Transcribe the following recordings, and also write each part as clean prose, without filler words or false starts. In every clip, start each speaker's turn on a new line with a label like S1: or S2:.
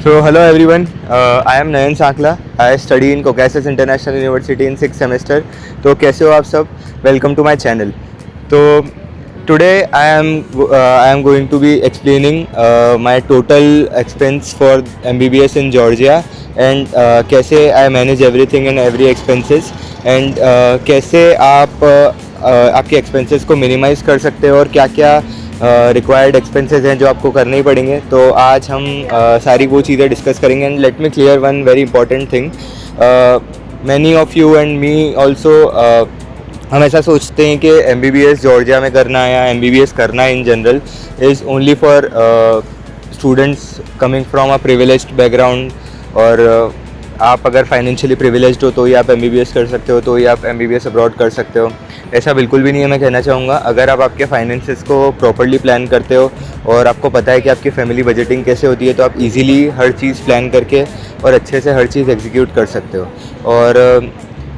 S1: So hello everyone, I am Nayan Sakla. I study in Caucasus International University in 6th semester. तो कैसे हो आप सब? Welcome to my channel. तो today I am going to be explaining my total expense for MBBS in Georgia and कैसे I manage everything and every expenses and कैसे आप आपके expenses को minimize कर सकते हो और क्या क्या रिक्वायर्ड एक्सपेंसेस हैं जो आपको करने ही पड़ेंगे। तो आज हम सारी वो चीज़ें डिस्कस करेंगे and let me clear one very important thing. Many of you and me also हम ऐसा सोचते हैं कि MBBS जॉर्जिया में करना है या MBBS करना in general is only for students coming from a privileged background और आप अगर फाइनेंशियली प्रिविलेज्ड हो तो ही आप MBBS कर सकते हो, तो ही आप MBBS अब्रॉड कर सकते हो। ऐसा बिल्कुल भी नहीं है। मैं कहना चाहूँगा अगर आप आपके फाइनेंसेस को प्रॉपर्ली प्लान करते हो और आपको पता है कि आपकी फैमिली बजटिंग कैसे होती है तो आप इजीली हर चीज़ प्लान करके और अच्छे से हर चीज़ एग्जीक्यूट कर सकते हो। और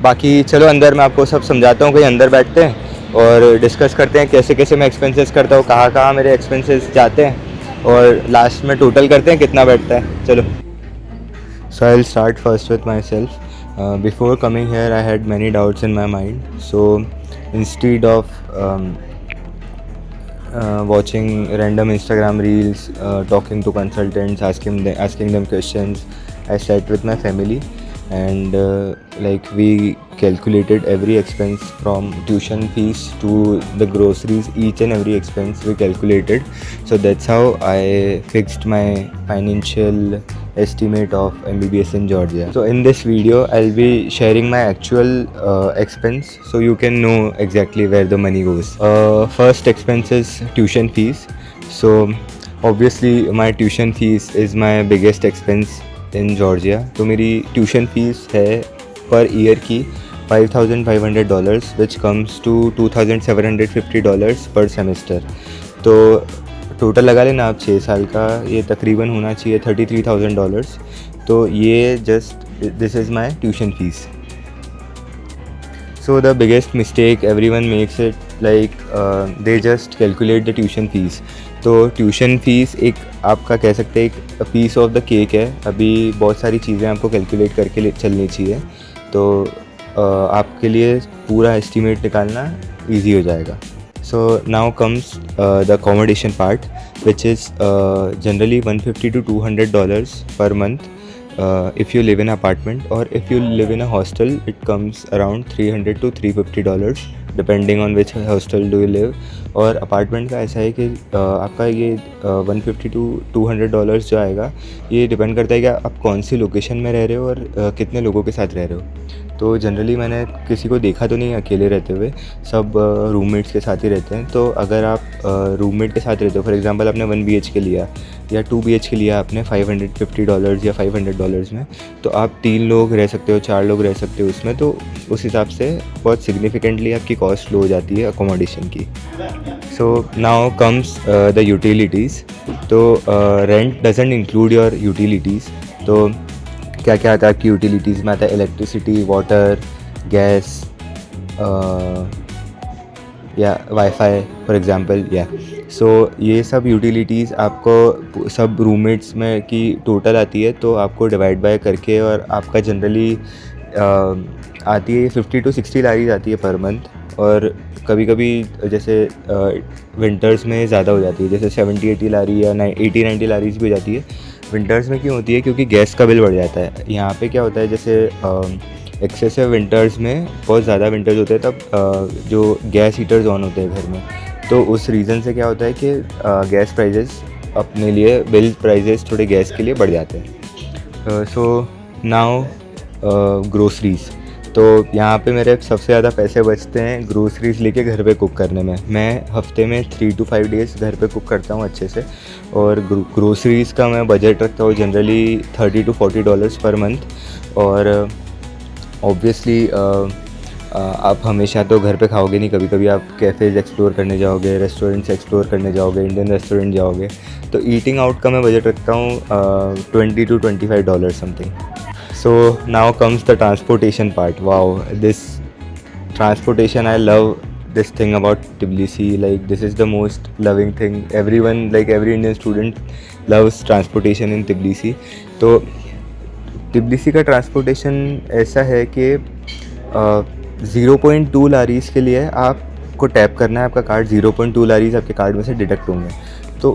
S1: बाकी चलो अंदर मैं आपको सब समझाता हूँ, कहीं अंदर बैठते हैं और डिस्कस करते हैं कैसे कैसे मैं एक्सपेंसेस करता हूँ, कहाँ कहाँ मेरे एक्सपेंसेस जाते हैं और लास्ट में टोटल करते हैं कितना बैठता है। चलो। So I'll start first with myself. Before coming here, I had many doubts in my mind. So instead of watching random Instagram reels, talking to consultants, asking them questions, I sat with my family and we calculated every expense from tuition fees to the groceries. Each and every expense we calculated. So that's how I fixed my financial estimate of MBBS in Georgia. So in this video I'll be sharing my actual expense so you can know exactly where the money goes. First expense is tuition fees. So obviously my tuition fees is my biggest expense in Georgia. तो मेरी tuition fees है per year की $5,500 which comes to $2,750 per semester. तो total लगा लेना आप 6 साल का, ये तकरीबन होना चाहिए $33,000। तो ये just this is my tuition fees. So the biggest mistake everyone makes it they just calculate the tuition fees. तो ट्यूशन फीस एक आपका कह सकते हैं एक पीस ऑफ द केक है। अभी बहुत सारी चीज़ें आपको कैलकुलेट करके चलनी चाहिए तो आपके लिए पूरा एस्टिमेट निकालना ईजी हो जाएगा। So now comes the accommodation part, which is generally $150 to $200 per month. If you live in an apartment or if you live in a hostel, it comes around $300 to $350 depending on which hostel do you live. और apartment का ऐसा है कि आपका ये $150 to $200 जो आएगा ये डिपेंड करता है कि आप कौन सी लोकेशन में रह रहे हो और कितने लोगों के साथ रह रहे हो। तो जनरली मैंने किसी को देखा तो नहीं अकेले रहते हुए, सब रूममेट्स के साथ ही रहते हैं। तो अगर आप रूममेट के साथ रहते हो, फॉर एग्जांपल आपने 1 BHK लिया या 2 BHK लिया आपने $550 या $500 में, तो आप 3 लोग रह सकते हो, 4 लोग रह सकते हो उसमें। तो उस हिसाब से बहुत सिग्निफिकेंटली आपकी कॉस्ट लो हो जाती है अकोमोडेशन की। So now comes the utilities. तो rent doesn't include your utilities. तो क्या क्या आता है आपकी यूटिलिटीज़ में? आता है इलेक्ट्रिसिटी, वाटर, गैस या वाईफाई फॉर एग्ज़ाम्पल या। सो ये सब यूटिलिटीज़ आपको सब रूममेट्स में की टोटल आती है तो आपको डिवाइड बाय करके और आपका जनरली आती है 50 to 60 लारीज आती है पर मंथ। और कभी कभी जैसे विंटर्स में ज़्यादा हो जाती है, जैसे 70-80 लारी या 80-90 लारीज भी हो जाती है। विंटर्स में क्यों होती है? क्योंकि गैस का बिल बढ़ जाता है। यहाँ पे क्या होता है, जैसे एक्सेसिव विंटर्स में बहुत ज़्यादा विंटर्स होते हैं तब जो गैस हीटर्स ऑन होते हैं घर में, तो उस रीज़न से क्या होता है कि गैस प्राइजेस अपने लिए बिल प्राइजेस थोड़े गैस के लिए बढ़ जाते हैं। So now groceries. तो यहाँ पे मेरे सबसे ज़्यादा पैसे बचते हैं ग्रोसरीज़ लेके घर पे कुक करने में। मैं हफ्ते में 3 to 5 डेज़ घर पे कुक करता हूँ अच्छे से। और ग्रोसरीज़ का मैं बजट रखता हूँ जनरली $30 to $40 पर मंथ। और ऑब्वियसली आप हमेशा तो घर पे खाओगे नहीं, कभी कभी आप कैफ़ेज़ एक्सप्लोर करने जाओगे, रेस्टोरेंट्स एक्सप्लोर करने जाओगे, इंडियन रेस्टोरेंट जाओगे। तो ईटिंग आउट का मैं बजट रखता हूँ $20 to $25 something. So now comes the transportation part. Wow, this transportation I love this thing about Tbilisi. Like this is the most loving thing. Everyone, like every Indian student, loves transportation in Tbilisi. तो Tbilisi का transportation ऐसा है कि 0.2 लारीज के लिए आपको tap करना है, आपका कार्ड 0.2 लारीज आपके कार्ड में से डिडक्ट होंगे. तो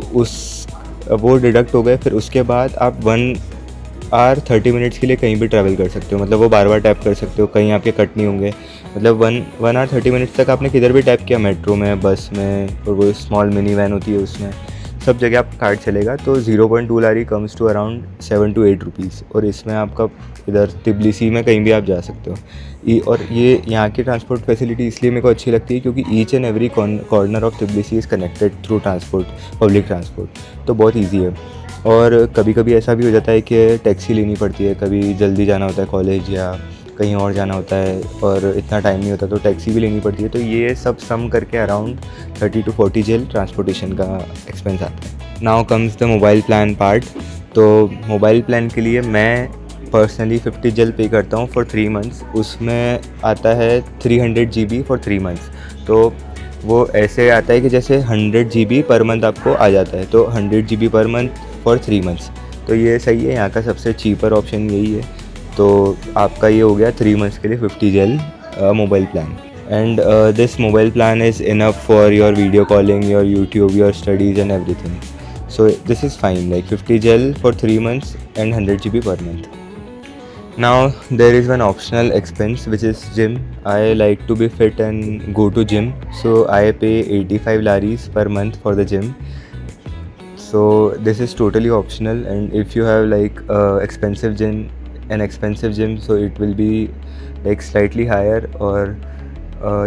S1: वो डिडक्ट हो गए. फिर उसके बाद आप 1 hour 30 minutes के लिए कहीं भी ट्रैवल कर सकते हो. मतलब वो बार बार टैप कर सकते हो, कहीं आपके कट नहीं होंगे. मतलब 1 hour 30 minutes तक आपने किधर भी टैप किया, मेट्रो में, बस में, और वो स्मॉल मिनी वैन होती है उसमें, सब जगह आप कार्ड चलेगा. तो 0.2 lari comes to around 7 to 8 rupees. और इसमें आपका इधर तिबलिसी में कहीं भी आप जा सकते हो. और ये यहाँ की ट्रांसपोर्ट फैसिलिटी इसलिए मेरे को अच्छी लगती है क्योंकि each and every corner of Tbilisi is connected through transport, public transport. तो बहुत ईजी है. और कभी कभी ऐसा भी हो जाता है कि टैक्सी लेनी पड़ती है, कभी जल्दी जाना होता है कॉलेज या कहीं और जाना होता है और इतना टाइम नहीं होता, तो टैक्सी भी लेनी पड़ती है. तो ये सब सम करके अराउंड 30 to 40 जेल ट्रांसपोर्टेशन का एक्सपेंस आता है. Now comes the mobile plan part. तो मोबाइल प्लान के लिए मैं पर्सनली 50 जेल पे करता हूँ फॉर 3 months. उसमें आता है 300 GB फॉर 3 months. तो वो ऐसे आता है कि जैसे 100 GB पर मंथ आपको आ जाता है. तो 100 GB per month for 3 months. तो ये सही है, यहाँ का सबसे चीपर ऑप्शन यही है. तो आपका ये हो गया 3 months के लिए 50 जेल mobile plan. And this mobile plan is enough for your video calling, your YouTube, your studies and everything. So this is fine, like 50 gel for 3 months and 100 GB per month. Now there is one optional expense which is gym. I like to be fit and go to gym, so I pay 85 laris per month for the gym. So this is totally optional, and if you have like an expensive gym, so it will be like slightly higher, or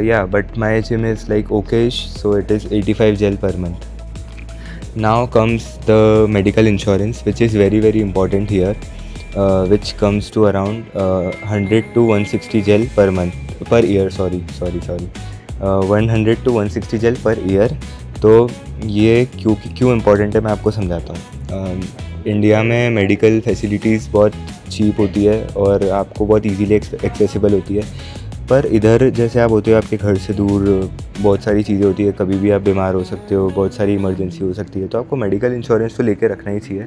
S1: yeah, but my gym is like okayish, so it is 85 gel per month. Now comes the medical insurance, which is very very important here, which comes to around 100 to 160 gel per year. Sorry. 100 to 160 gel per year. तो ये क्यों important है मैं आपको समझाता हूँ. India में medical facilities बहुत चीप होती है और आपको बहुत इजीली एक्सेसिबल होती है. पर इधर जैसे आप होते हो आपके घर से दूर, बहुत सारी चीज़ें होती है, कभी भी आप बीमार हो सकते हो, बहुत सारी इमरजेंसी हो सकती है. तो आपको मेडिकल इंश्योरेंस तो लेके रखना ही चाहिए.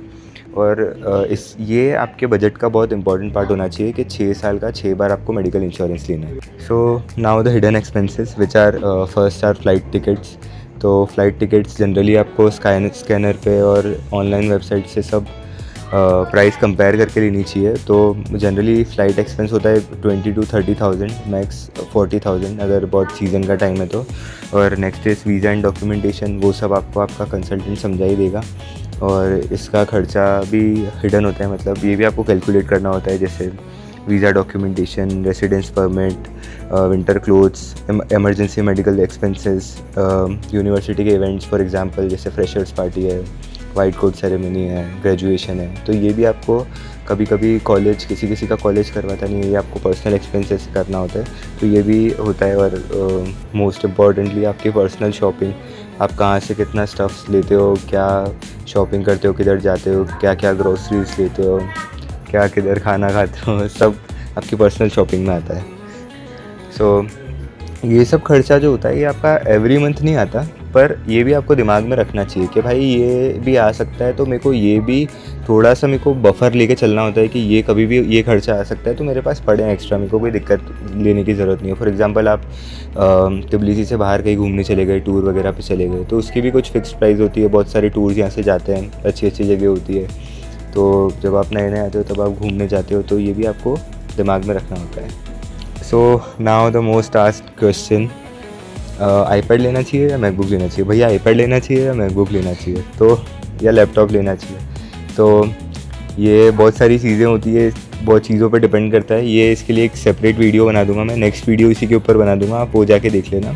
S1: और ये आपके बजट का बहुत इंपॉर्टेंट पार्ट होना चाहिए कि 6 साल का 6 बार आपको मेडिकल इंश्योरेंस लेना है. So now the hidden expenses which are first are flight tickets. तो फ्लाइट टिकट्स जनरली आपको स्कैनर पे और ऑनलाइन वेबसाइट से सब प्राइस कंपेयर करके लेनी चाहिए. तो जनरली फ़्लाइट एक्सपेंस होता है 20 to 30,000, मैक्स 40,000 अगर बहुत सीज़न का टाइम है तो. और next is visa and documentation, वो सब आपको आपका कंसल्टेंट समझा ही देगा. और इसका खर्चा भी हिडन होता है, मतलब ये भी आपको कैलकुलेट करना होता है, जैसे visa documentation, residence permit, winter clothes, emergency medical expenses, university के इवेंट्स फॉर एग्जांपल जैसे फ्रेशर्स पार्टी है, वाइट कोट सेरेमनी है, ग्रेजुएशन है. तो ये भी आपको कभी कभी कॉलेज किसी का कॉलेज करवाता नहीं है, ये आपको पर्सनल एक्सपेंसेस करना होता है. तो ये भी होता है. और मोस्ट इम्पॉर्टेंटली आपकी पर्सनल शॉपिंग, आप कहाँ से कितना स्टफ्स लेते हो, क्या शॉपिंग करते हो, किधर जाते हो, क्या क्या ग्रोसरीज लेते हो, क्या किधर खाना खाते हो, सब आपकी पर्सनल शॉपिंग में आता है. सो ये सब खर्चा जो होता है ये आपका एवरी मंथ नहीं आता, पर ये भी आपको दिमाग में रखना चाहिए कि भाई ये भी आ सकता है. तो मेरे को ये भी थोड़ा सा मेरे को बफर लेके चलना होता है कि ये कभी भी ये खर्चा आ सकता है, तो मेरे पास पड़े हैं एक्स्ट्रा, मेरे को कोई दिक्कत लेने की ज़रूरत नहीं है. फॉर एग्जांपल आप तिबलिसी से बाहर कहीं घूमने चले गए, टूर वगैरह पे चले गए, तो उसकी भी कुछ फिक्स प्राइस होती है. बहुत सारे टूर्स यहाँ से जाते हैं, अच्छी अच्छी जगह होती है. तो जब आप नए आते हो तब आप घूमने जाते हो, तो ये भी आपको दिमाग में रखना होता है. So now the most asked question, iPad लेना चाहिए या मैकबुक लेना चाहिए. भैया आईपैड लेना चाहिए या मैकबुक लेना चाहिए, तो या लैपटॉप लेना चाहिए. तो ये बहुत सारी चीज़ें होती है, बहुत चीज़ों पर डिपेंड करता है. ये इसके लिए एक सेपरेट वीडियो बना दूंगा मैं, नेक्स्ट वीडियो इसी के ऊपर बना दूंगा, आप वो जाके देख लेना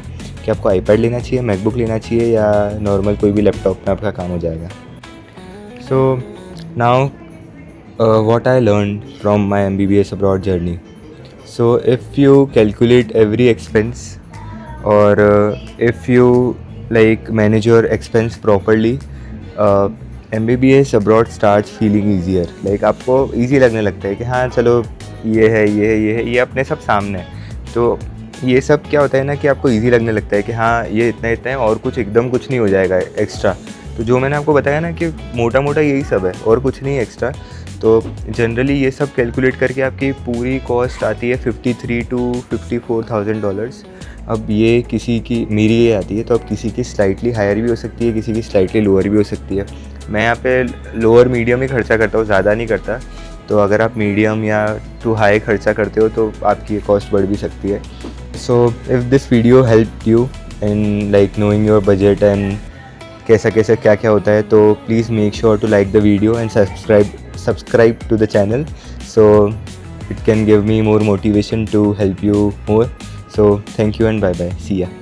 S1: कि आपको आईपैड लेना चाहिए, मैकबुक लेना चाहिए, या नॉर्मल कोई भी लैपटॉप में आपका काम हो जाएगा. So now what I learned from my MBBS abroad journey. So if you calculate every expense, or if you like manage your expense properly, MBBS abroad starts feeling easier. Like आपको easy लगने लगता है कि हाँ चलो ये है ये अपने सब सामने है. तो ये सब क्या होता है ना कि आपको इजी लगने लगता है कि हाँ ये इतना इतना है और कुछ एकदम कुछ नहीं हो जाएगा एक्स्ट्रा। तो जो मैंने आपको बताया ना कि मोटा मोटा यही सब है और कुछ नहीं एक्स्ट्रा। तो जनरली ये सब कैलकुलेट करके आपकी पूरी कॉस्ट आती है $53,000 to $54,000। अब ये किसी की, मेरी ये आती है, तो अब किसी की स्लाइटली हायर भी हो सकती है, किसी की स्लाइटली लोअर भी हो सकती है। मैं यहाँ पे लोअर मीडियम ही खर्चा करता हूँ, ज़्यादा नहीं करता। तो अगर आप मीडियम या टू हाई खर्चा करते हो तो आपकी ये कॉस्ट बढ़ भी सकती है। So if this video help you in like knowing your budget and कैसा कैसा क्या क्या होता है, तो please make sure to like the video and subscribe to the channel, so it can give me more motivation to help you more. So thank you and bye bye, see ya.